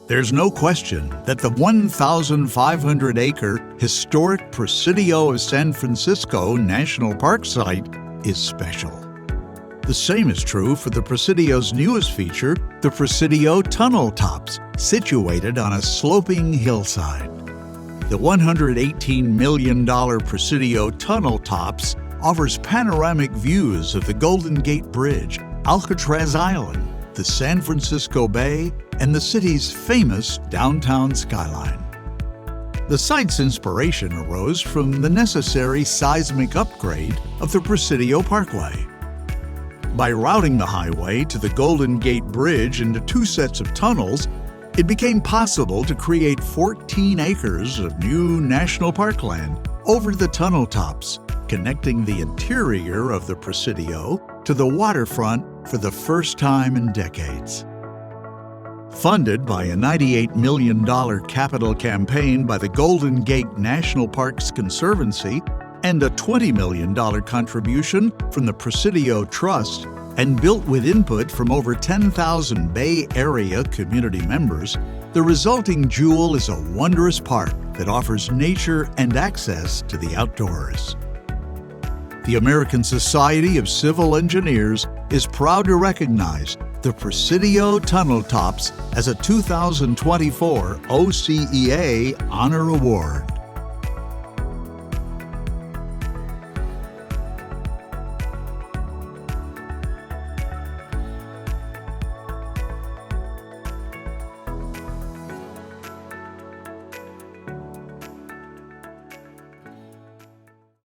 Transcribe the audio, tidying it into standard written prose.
There's no question that the 1,500-acre historic Presidio of San Francisco National Park site is special. The same is true for the Presidio's newest feature, the Presidio Tunnel Tops, situated on a sloping hillside. The $118 million Presidio Tunnel Tops offers panoramic views of the Golden Gate Bridge, Alcatraz Island, the San Francisco Bay, and the city's famous downtown skyline. The site's inspiration arose from the necessary seismic upgrade of the Presidio Parkway. By routing the highway to the Golden Gate Bridge into two sets of tunnels, it became possible to create 14 acres of new national parkland over the tunnel tops, connecting the interior of the Presidio to the waterfront for the first time in decades. Funded by a $98 million capital campaign by the Golden Gate National Parks Conservancy and a $20 million contribution from the Presidio Trust, and built with input from over 10,000 Bay Area community members, the resulting jewel is a wondrous park that offers nature and access to the outdoors. The American Society of Civil Engineers is proud to recognize the Presidio Tunnel Tops as a 2024 OCEA Honor Award.